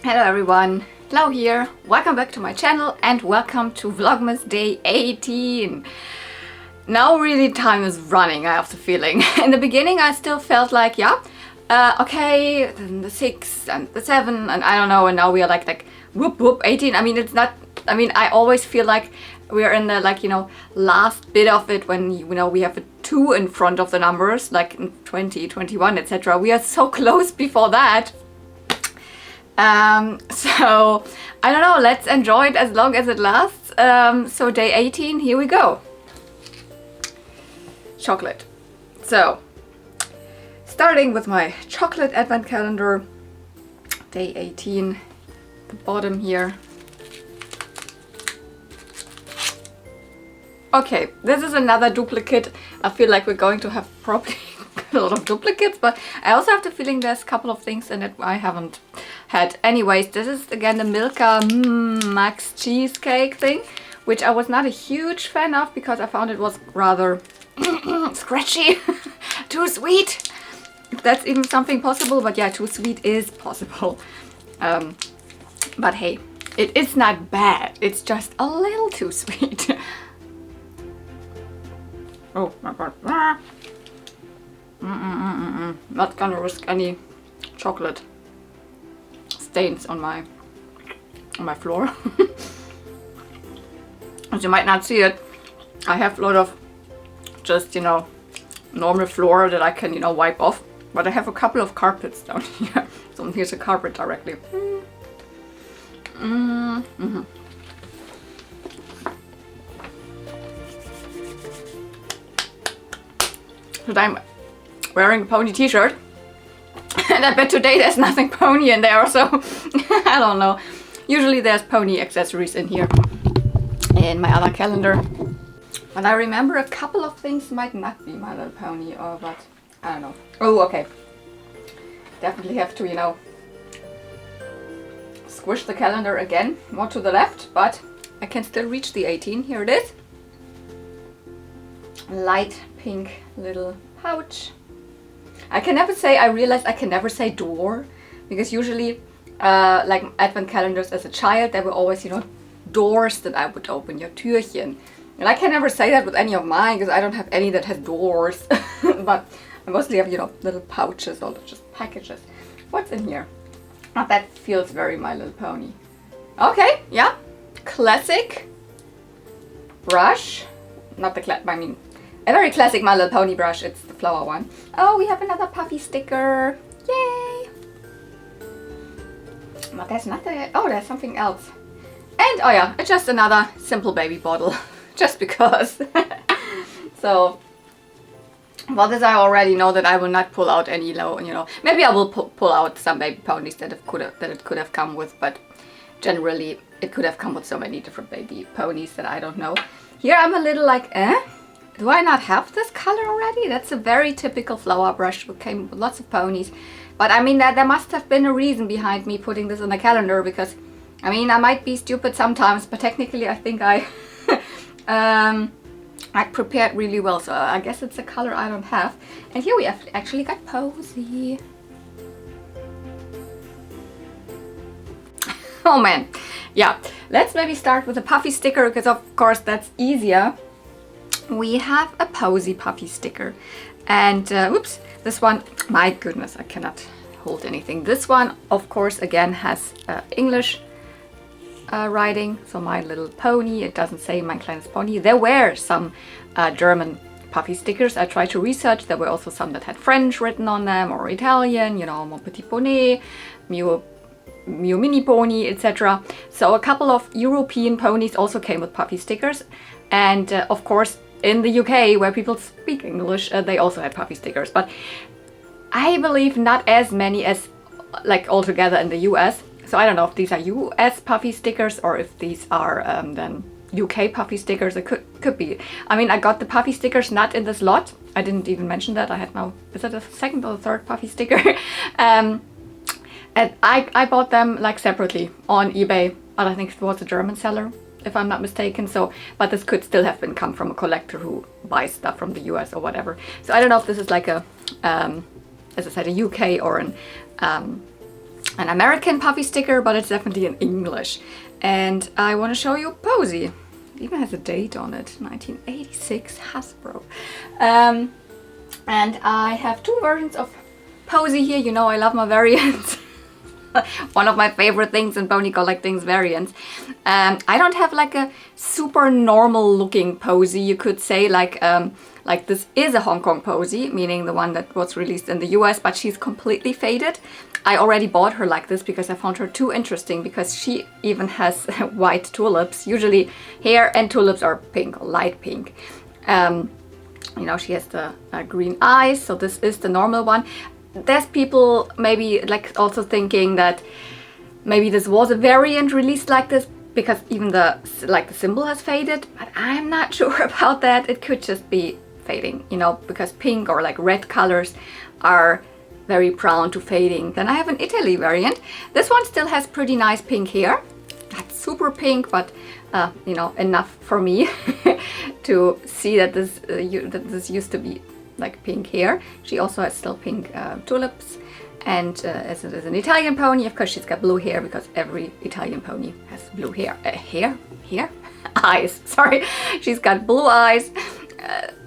Hello everyone, Lau here. Welcome back to my channel and welcome to Vlogmas day 18. Now really time is running, I have the feeling. In the beginning I still felt like, okay, then the 6 and the 7 and I don't know, and now we are like whoop whoop 18. I mean, it's not, I mean, I always feel like we are in the last bit of it when we have a 2 in front of the numbers, like in 20, 21, etc. We are so close before that. So I don't know, let's enjoy it as long as it lasts. So day 18, here we go. Chocolate. So starting with my chocolate advent calendar, day 18, the bottom here. Okay, this is another duplicate. I feel like we're going to have probably a lot of duplicates, but I also have the feeling there's a couple of things in it I haven't had. Anyways, this is again the Milka Max cheesecake thing, which I was not a huge fan of because I found it was rather scratchy, too sweet. If that's even something possible, but yeah, too sweet is possible. But hey, it is not bad. It's just a little too sweet. Oh my god. Not gonna risk any chocolate stains on my floor. As you might not see it, I have a lot of just normal floor that I can wipe off, but I have a couple of carpets down here. So here's a carpet directly. So I'm wearing a pony t-shirt, and I bet today there's nothing pony in there, so I don't know. Usually there's pony accessories in here in my other calendar, but I remember a couple of things might not be My Little Pony, but I don't know. Oh, okay, definitely have to squish the calendar again more to the left, but I can still reach the 18. Here it is, light pink little pouch. I realized I can never say door, because usually like advent calendars as a child, there were always doors that I would open, your Türchen, and I can never say that with any of mine because I don't have any that has doors. But I mostly have little pouches or just packages. What's in here? Oh, that feels very My Little Pony. Okay, yeah, classic brush, not the a very classic My Little Pony brush. It's the flower one. Oh, we have another puffy sticker. Yay! But there's nothing. Oh, there's something else. And oh yeah, it's just another simple baby bottle. Just because. So, well, this I already know that I will not pull out any maybe I will pull out some baby ponies that it could have come with, but generally it could have come with so many different baby ponies that I don't know. Here I'm a little like, do I not have this color already? That's a very typical flower brush that came with lots of ponies. But I mean, there must have been a reason behind me putting this on the calendar, because I mean, I might be stupid sometimes, but technically I think I I prepared really well, so I guess it's a color I don't have. And here we have actually got Posy. Oh man, yeah. Let's maybe start with a puffy sticker, because of course that's easier. We have a Posy puffy sticker, and whoops, this one, my goodness, I cannot hold anything. This one, of course, again has English writing, so My Little Pony. It doesn't say Mein kleines Pony. There were some German puffy stickers I tried to research. There were also some that had French written on them, or Italian, Mon Petit Poney, Mio Mini Pony, etc. So a couple of European ponies also came with puffy stickers, and of course in the UK, where people speak English, they also had puffy stickers, but I believe not as many as like altogether in the US. So I don't know if these are US puffy stickers or if these are then UK puffy stickers. It could be. I mean, I got the puffy stickers not in this lot. I didn't even mention that. I had now, is it the second or the third puffy sticker? And I bought them like separately on eBay, but I think it was a German seller, if I'm not mistaken. So, but this could still have come from a collector who buys stuff from the US or whatever. So I don't know if this is like a, as I said, a UK or an an American puffy sticker, but it's definitely in English. And I want to show you Posy. It even has a date on it, 1986 Hasbro. And I have two versions of Posy here. You know I love my variants. One of my favorite things in pony collecting is variants. I don't have like a super normal looking Posy, you could say, like this is a Hong Kong Posy, meaning the one that was released in the US, but she's completely faded. I already bought her like this because I found her too interesting, because she even has white tulips. Usually hair and tulips are pink, or light pink. You know, she has the green eyes, so this is the normal one. There's people maybe like also thinking that maybe this was a variant released like this, because even the symbol has faded, but I'm not sure about that. It could just be fading, you know, because pink or like red colors are very prone to fading. Then I have an Italy variant. This one still has pretty nice pink hair. Not super pink, but you know, enough for me to see that this used to be like pink hair. She also has still pink tulips, and as it is an Italian pony, of course she's got blue hair, because every Italian pony has blue hair. Eyes, sorry. She's got blue eyes,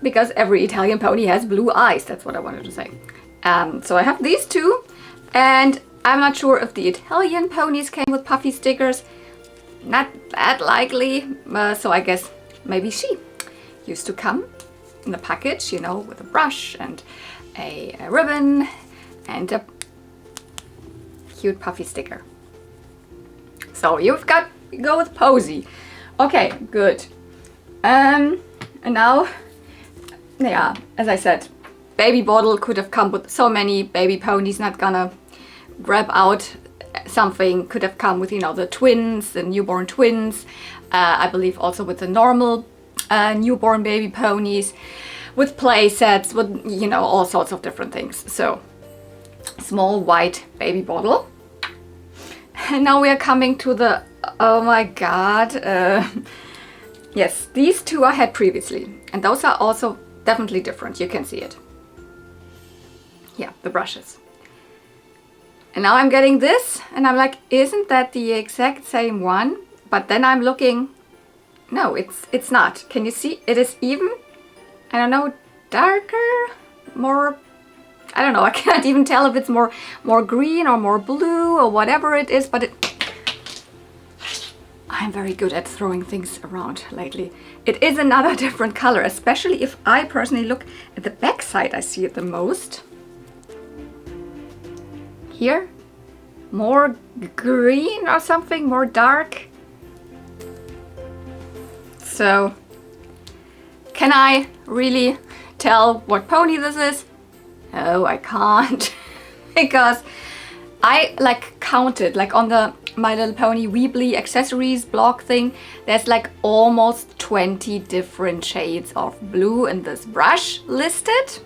because every Italian pony has blue eyes. That's what I wanted to say. So I have these two, and I'm not sure if the Italian ponies came with puffy stickers. Not that likely, so I guess maybe she used to come in the package, you know, with a brush and a ribbon and a cute puffy sticker. So you've got to go with Posy. Okay, good. And now, yeah, as I said, baby bottle could have come with so many baby ponies. Not gonna grab out something. Could have come with, you know, the twins, the newborn twins. I believe also with the normal newborn baby ponies, with play sets, with, you know, all sorts of different things. So small white baby bottle. And now we are coming to the, oh my god, yes, these two I had previously, and those are also definitely different. You can see it. Yeah, the brushes. And now I'm getting this, and I'm like, isn't that the exact same one? But then I'm looking, no, it's not. Can you see? It is even, I don't know, darker, more, I don't know, I can't even tell if it's more green or more blue or whatever it is, but I'm very good at throwing things around lately. It is another different color, especially if I personally look at the back side, I see it the most. Here, more green or something, more dark. So, can I really tell what pony this is? No, I can't. Because I like counted, like on the My Little Pony Weebly accessories blog thing, there's like almost 20 different shades of blue in this brush listed.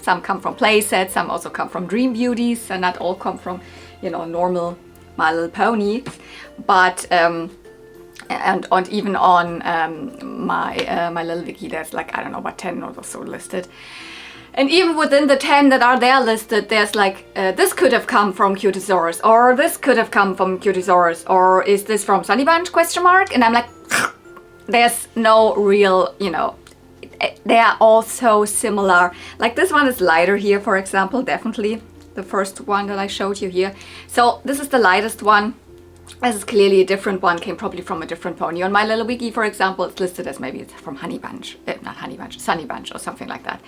Some come from play sets, some also come from Dream Beauties, and not all come from, you know, normal My Little Pony. But and even on my Little Wiki, there's like, I don't know, about 10 or so listed. And even within the 10 that are there listed, there's like, this could have come from Cutisaurus, or this could have come from Cutisaurus, or is this from Sunny Bunch, question mark? And I'm like, there's no real, you know, they are all so similar. Like this one is lighter here, for example, definitely the first one that I showed you here. So this is the lightest one. This is clearly a different one, came probably from a different pony. On My Little Wiki, for example, it's listed as maybe it's from Honey Bunch, not Honey Bunch, Sunny Bunch or something like that.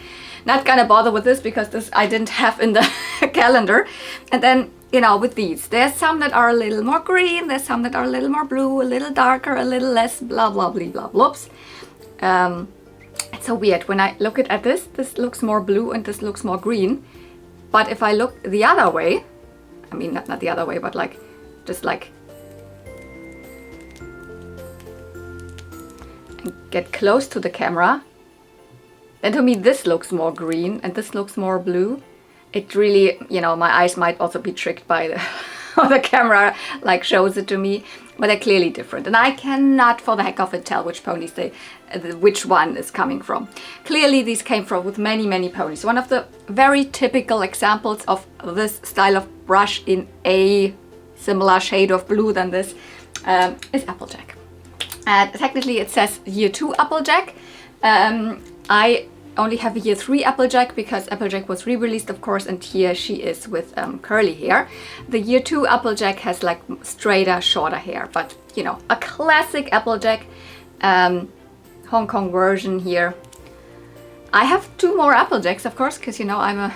Not gonna bother with this because this I didn't have in the calendar. And then, you know, with these, there's some that are a little more green, there's some that are a little more blue, a little darker, a little less blah blah blah blah blobs. It's so weird. When I look at this, this looks more blue and this looks more green. But if I look the other way, I mean not the other way, but like just like get close to the camera, then to me this looks more green and this looks more blue. It really, you know, my eyes might also be tricked by the camera like shows it to me, but they're clearly different, and I cannot for the heck of it tell which ponies which one is coming from. Clearly these came from with many ponies. One of the very typical examples of this style of brush in a similar shade of blue than this, is Applejack. Technically it says year 2 Applejack. I only have a year 3 Applejack because Applejack was re-released, of course, and here she is with curly hair. The year 2 Applejack has like straighter, shorter hair, but you know, a classic Applejack, Hong Kong version here. I have 2 more Applejacks, of course, because you know I'm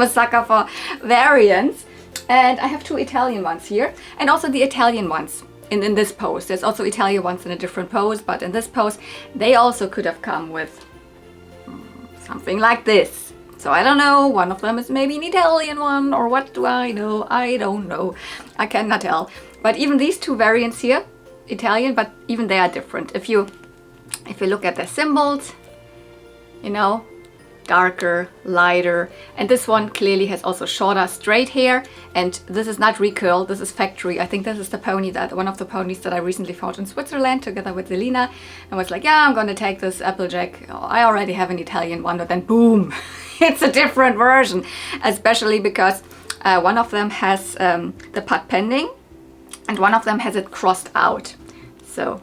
a sucker for variants, and I have 2 Italian ones here, and also the Italian ones in this pose. There's also Italian ones in a different pose, but in this pose they also could have come with something like this. So I don't know, one of them is maybe an Italian one, or what do I know? I don't know. I cannot tell. But even these 2 variants here, Italian, but even they are different. If you look at the symbols, you know, darker, lighter, and this one clearly has also shorter straight hair, and this is not recurl, this is factory. I think this is the pony, that one of the ponies that I recently found in Switzerland together with Zelina, and was like, yeah, I'm gonna take this Applejack. Oh, I already have an Italian one, but then boom, it's a different version, especially because one of them has the pad pending and one of them has it crossed out. So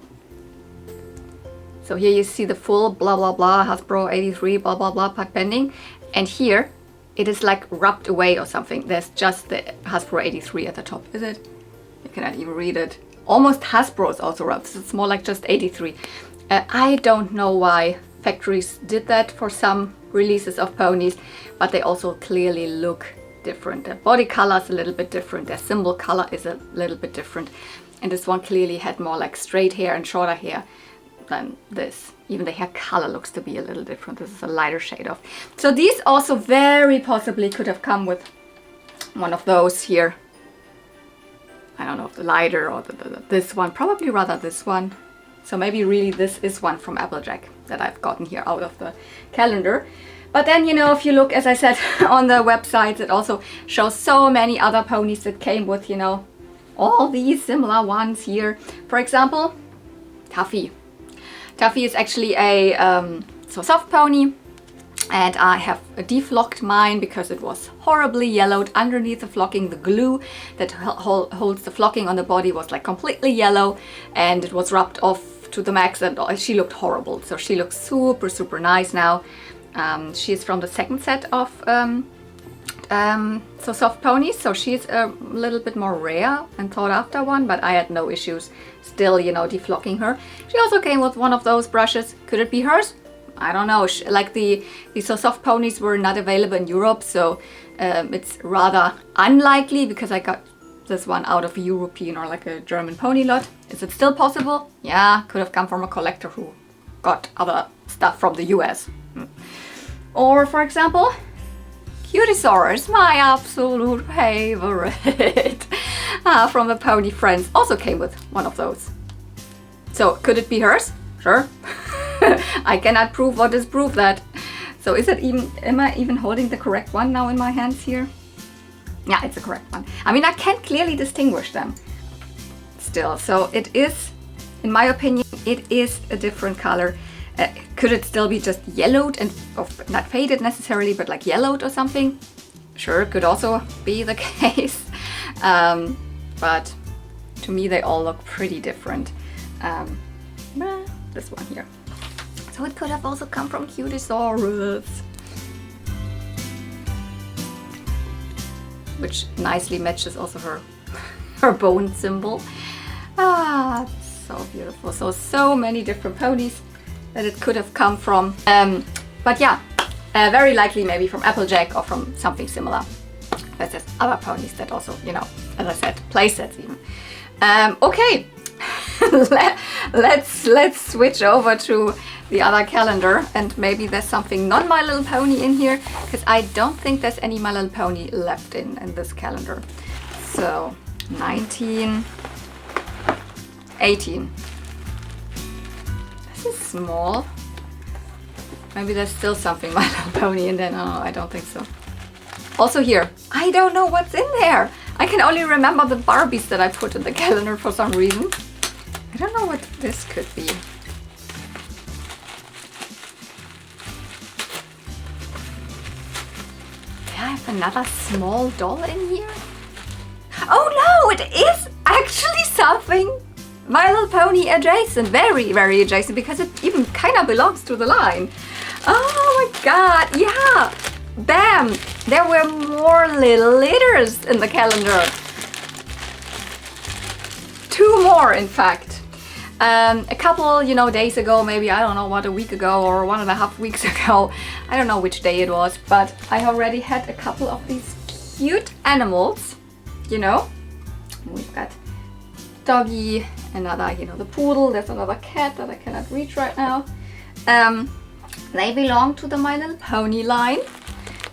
here you see the full blah blah blah Hasbro 83 blah blah blah pad pending, and here it is like rubbed away or something. There's just the Hasbro 83 at the top. Is it? You cannot even read it. Almost Hasbro is also rubbed. So it's more like just 83. I don't know why factories did that for some releases of ponies, but they also clearly look different. Their body color is a little bit different. Their symbol color is a little bit different. And this one clearly had more like straight hair and shorter hair than this. Even the hair color looks to be a little different. This is a lighter shade of. So these also very possibly could have come with one of those here. I don't know if the lighter or this one, probably rather this one. So maybe really this is one from Applejack that I've gotten here out of the calendar. But then, you know, if you look, as I said, on the website, it also shows so many other ponies that came with, you know, all these similar ones here. For example, Tuffy. Tuffy is actually a so soft pony, and I have deflocked mine because it was horribly yellowed underneath the flocking. The glue that holds the flocking on the body was like completely yellow, and it was rubbed off to the max, and she looked horrible. So she looks super, super nice now. She's from the second set of so soft ponies, so she's a little bit more rare and sought after one, but I had no issues still, you know, deflocking her. She also came with one of those brushes. Could it be hers? I don't know. Like the so soft ponies were not available in Europe, so it's rather unlikely because I got this one out of a European or like a German pony lot. Is it still possible? Yeah, could have come from a collector who got other stuff from the US. Or for example, Cutisaurus, my absolute favorite, from the Pony Friends, also came with one of those. So could it be hers? Sure. I cannot prove or disprove that. So is it even, am I even holding the correct one now in my hands here? Yeah, it's the correct one. I mean, I can clearly distinguish them still. So it is, in my opinion, it is a different color. Could it still be just yellowed and not faded necessarily, but like yellowed or something? Sure, could also be the case. But to me, they all look pretty different. This one here. So it could have also come from Cutisaurus, which nicely matches also her bone symbol. Ah, so beautiful. So many different ponies that it could have come from. But yeah, very likely maybe from Applejack or from something similar. But there's other ponies that also, you know, as I said, play sets even. Okay, let's switch over to the other calendar, and maybe there's something non-My Little Pony in here, because I don't think there's any My Little Pony left in this calendar. So 19, 18. This is small. Maybe there's still something My Little Pony in there. No, I don't think so. Also here, I don't know what's in there. I can only remember the Barbies that I put in the calendar for some reason. I don't know what this could be. I have another small doll in here. Oh no, it is actually something My Little Pony adjacent, very, very adjacent, because it even kind of belongs to the line. Oh my god, yeah! Bam! There were more little letters in the calendar. 2 more, in fact. A couple, days ago, maybe, I don't know what, a week ago or 1.5 weeks ago. I don't know which day it was, but I already had a couple of these cute animals, We've got doggy, another, the poodle, there's another cat that I cannot reach right now. They belong to the My Little Pony line,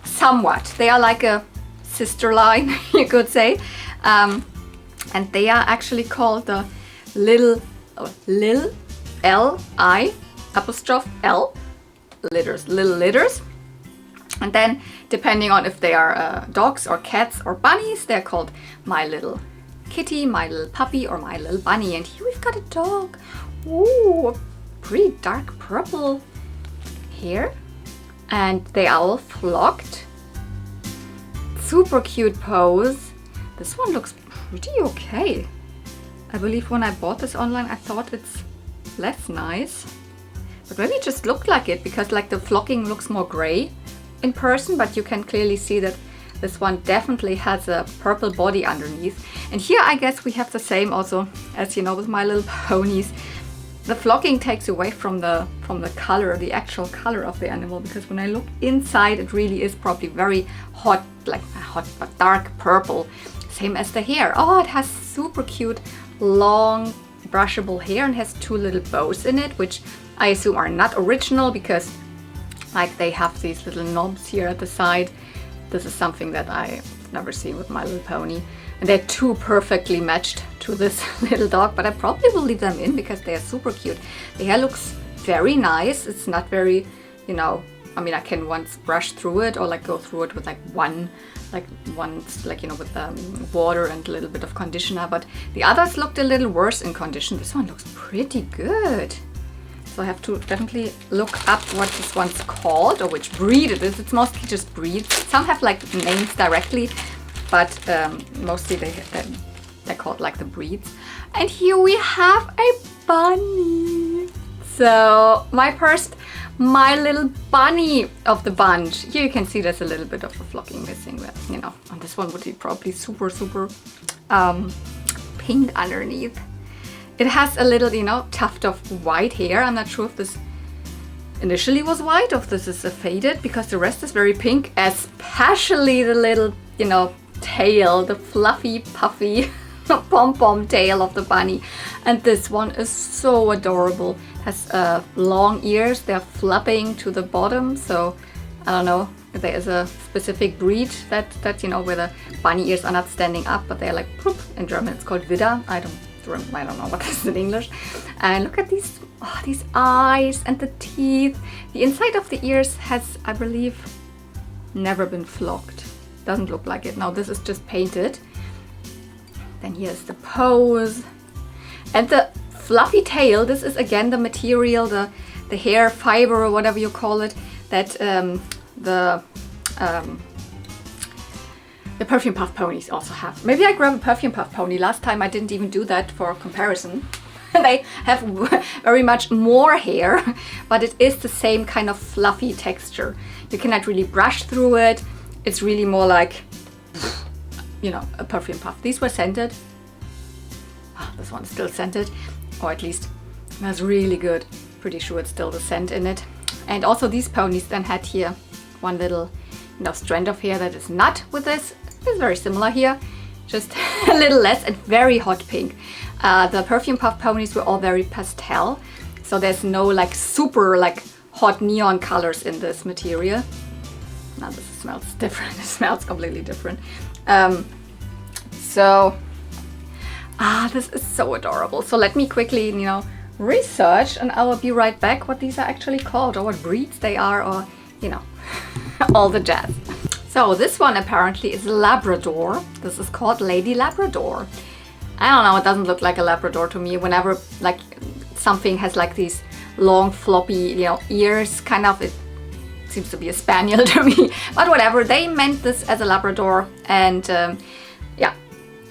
somewhat. They are like a sister line, you could say. And they are actually called the Lil L-I apostrophe L litters, little litters. And then depending on if they are dogs or cats or bunnies, they're called My Little Kitty, My Little Puppy, or My Little Bunny. And here we've got a dog. Ooh, pretty dark purple hair. And they are all flocked. Super cute pose. This one looks pretty okay. I believe when I bought this online, I thought it's less nice. But maybe it just looked like it, because like the flocking looks more gray in person, but you can clearly see that this one definitely has a purple body underneath. And here I guess we have the same also as with My Little Ponies. The flocking takes away from the color, the actual color of the animal, because when I look inside, it really is probably very hot, like hot but dark purple. Same as the hair. Oh, it has super cute long brushable hair and has 2 little bows in it, which I assume are not original, because like they have these little knobs here at the side. This is something that I've never seen with My Little Pony. And they're 2 perfectly matched to this little dog, but I probably will leave them in because they are super cute. The hair looks very nice. It's not very, I mean, I can once brush through it or like go through it with with water and a little bit of conditioner, but the others looked a little worse in condition. This one looks pretty good. So I have to definitely look up what this one's called or which breed it is. It's mostly just breeds. Some have like names directly, but mostly they're called like the breeds. And here we have a bunny. So my first My Little Bunny of the bunch. Here you can see there's a little bit of the flocking missing, but on this one would be probably super pink underneath. It has a little, tuft of white hair. I'm not sure if this initially was white or if this is faded, because the rest is very pink, especially the little, tail, the fluffy, puffy pom-pom tail of the bunny. And this one is so adorable. Has long ears. They're flapping to the bottom, so I don't know if there is a specific breed that where the bunny ears are not standing up, but they're like poop. In German it's called Widder. I don't know what this is in English. And look at these eyes and the teeth. The inside of the ears has, I believe, never been flocked. Doesn't look like it. Now this is just painted. Then here's the pose. And the fluffy tail, this is again the material, the hair fiber or whatever you call it, that the Perfume Puff ponies also have. Maybe I grabbed a Perfume Puff pony. Last time I didn't even do that for comparison. They have very much more hair, but it is the same kind of fluffy texture. You cannot really brush through it. It's really more like, a Perfume Puff. These were scented. This one's still scented, or at least smells really good. Pretty sure it's still the scent in it. And also these ponies then had here one little strand of hair that is not with this. It's very similar here, just a little less, and very hot pink. The Perfume Puff ponies were all very pastel, so there's no like super like hot neon colors in this material. Now this smells different. It smells completely different. This is so adorable. So let me quickly, research, and I will be right back what these are actually called, or what breeds they are, or all the jazz. So this one apparently is Labrador. This is called Lady Labrador. I don't know, it doesn't look like a Labrador to me. Whenever like something has like these long floppy, ears, kind of, it seems to be a spaniel to me. But whatever, they meant this as a Labrador, and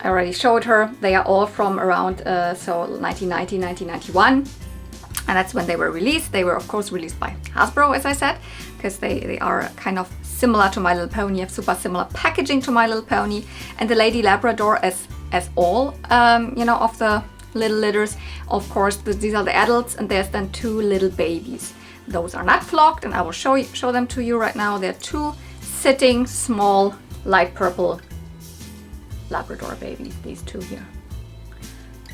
I already showed her. They are all from around 1990, 1991. And that's when they were released. They were of course released by Hasbro, as I said, because they are kind of similar to My Little Pony, have super similar packaging to My Little Pony. And the Lady Labrador, as all you know, of the little litters, of course these are the adults, and there's then 2 little babies. Those are not flocked, and I will show them to you right now. They're 2 sitting small light purple Labrador babies, these 2 here.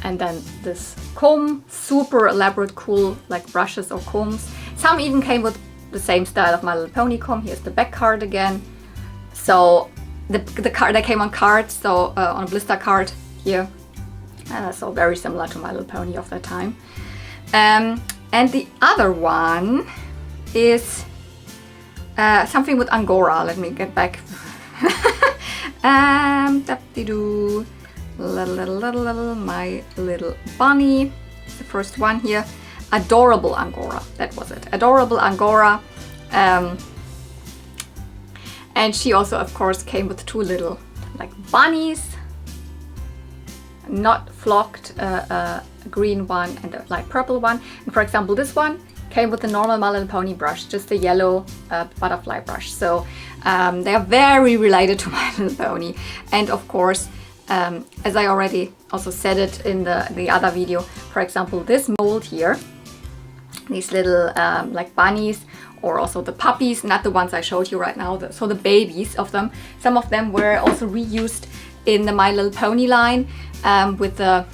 And then this comb, super elaborate, cool, like brushes or combs. Some even came with the same style of My Little Pony comb. Here's the back card again. So the card, they came on cards, so on a blister card here. So very similar to My Little Pony of that time. And the other one is something with Angora. Let me get back. Little My Little Bunny, the first one here. Adorable Angora, that was it. Adorable Angora. And she also, of course, came with 2 little like bunnies, not flocked, a green one and a light purple one. And for example, this one came with the normal My Little Pony brush, just a yellow butterfly brush. So they are very related to My Little Pony. And of course, as I already also said it in the other video, for example, this mold here, these little like bunnies, or also the puppies, not the ones I showed you right now, so the babies of them, some of them were also reused in the My Little Pony line with the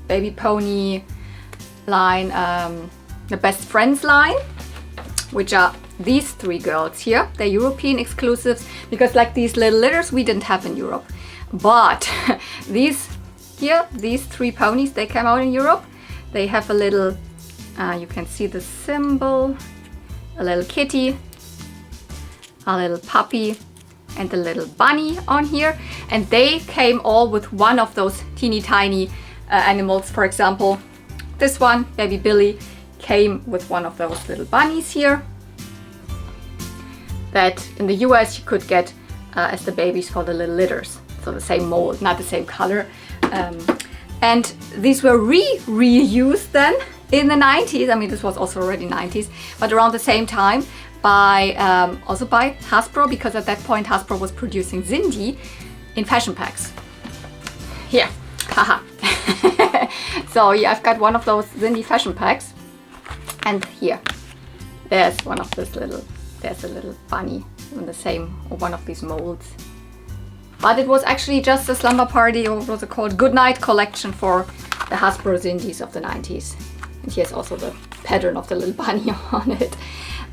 Baby Pony line, the Best Friends line, which are these 3 girls here. They're European exclusives, because like these little litters we didn't have in Europe. But these 3 ponies, they came out in Europe. They have a little, you can see the symbol, a little kitty, a little puppy, and a little bunny on here. And they came all with one of those teeny tiny animals. For example, this one, Baby Billy, came with one of those little bunnies here, that in the US you could get as the babies for the little litters. So the same mold, not the same color. And these were reused then in the 90s. I mean, this was also already 90s, but around the same time by also by Hasbro, because at that point Hasbro was producing Zindy in fashion packs. Here, haha. So yeah, I've got one of those Zindy fashion packs, and here, there's one of this little. There's a little bunny in the same, or one of these molds. But it was actually just a slumber party, or what was it called? Goodnight collection for the Hasbro Zindies of the 90s. And here's also the pattern of the little bunny on it.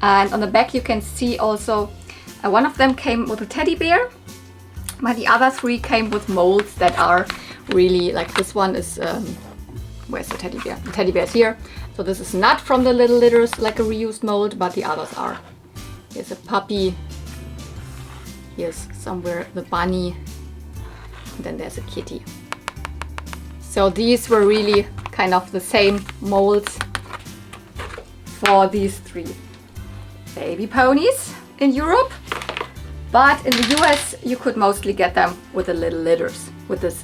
And on the back you can see also, one of them came with a teddy bear, but the other 3 came with molds that are really, like this one is, where's the teddy bear? The teddy bear is here. So this is not from the little litters like a reused mold, but the others are. Here's a puppy, here's somewhere the bunny, and then there's a kitty. So these were really kind of the same molds for these 3 baby ponies in Europe. But in the US you could mostly get them with the little litters, with this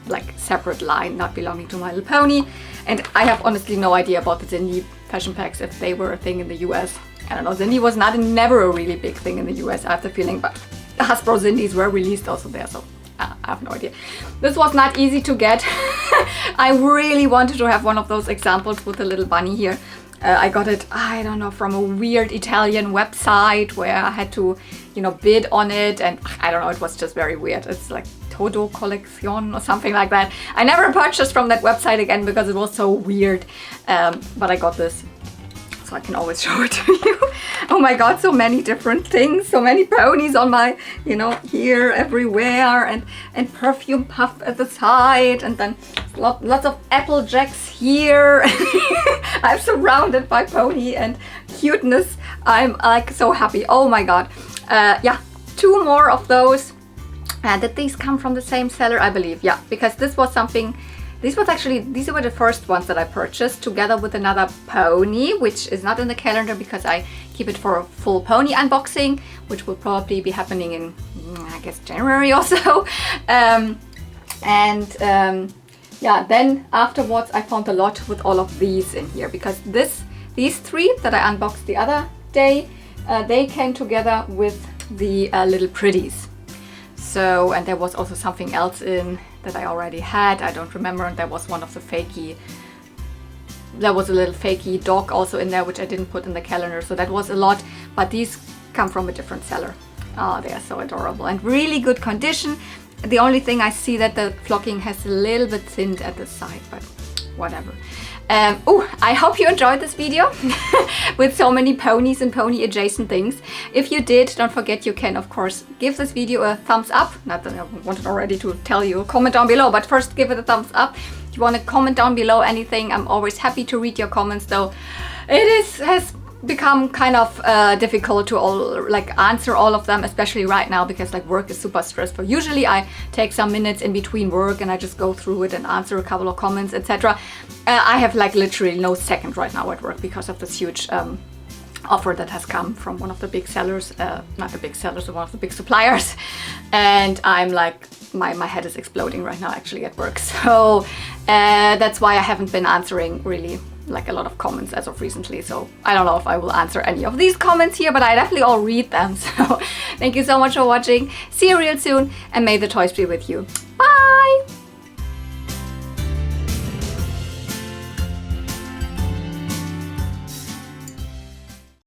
like separate line not belonging to My Little Pony. And I have honestly no idea about the Zindy fashion packs, if they were a thing in the US. I don't know, Zindy was never a really big thing in the US, I have the feeling, but the Hasbro Zindies were released also there, so I have no idea. This was not easy to get. I really wanted to have one of those examples with the little bunny here. I got it, I don't know, from a weird Italian website where I had to, you know, bid on it, and I don't know, it was just very weird. It's like Todo Collection or something like that. I never purchased from that website again because it was so weird, but I got this, so I can always show it to you. Oh my god, so many different things, so many ponies on my, you know, here, everywhere, and perfume puff at the side, and then lots of apple jacks here. I'm surrounded by pony and cuteness. I'm like so happy. Oh my god. Yeah, 2 more of those. Did these come from the same seller? I believe, yeah, because this was something these were the first ones that I purchased together with another pony, which is not in the calendar because I keep it for a full pony unboxing, which will probably be happening in, I guess, January or so. Yeah, then afterwards I found a lot with all of these in here, because these three that I unboxed the other day, they came together with the little pretties. So, and there was also something else in that I already had, I don't remember, and there was one of the there was a little fakey dog also in there, which I didn't put in the calendar, so that was a lot, but these come from a different seller. Oh, they are so adorable and really good condition. The only thing I see that the flocking has a little bit thinned at the side, but whatever. I hope you enjoyed this video with so many ponies and pony adjacent things. If you did, don't forget you can of course give this video a thumbs up. Not that I wanted already to tell you, comment down below, but first give it a thumbs up. If you want to comment down below anything, I'm always happy to read your comments, though it has become kind of difficult to answer all of them, especially right now, because work is super stressful. Usually I take some minutes in between work and I just go through it and answer a couple of comments, etc. I have literally no second right now at work because of this huge offer that has come from one of the big sellers, not the big sellers, but one of the big suppliers, and I'm my head is exploding right now actually at work. So that's why I haven't been answering really a lot of comments as of recently, so I don't know if I will answer any of these comments here, but I definitely all read them. So thank you so much for watching, see you real soon, and may the toys be with you.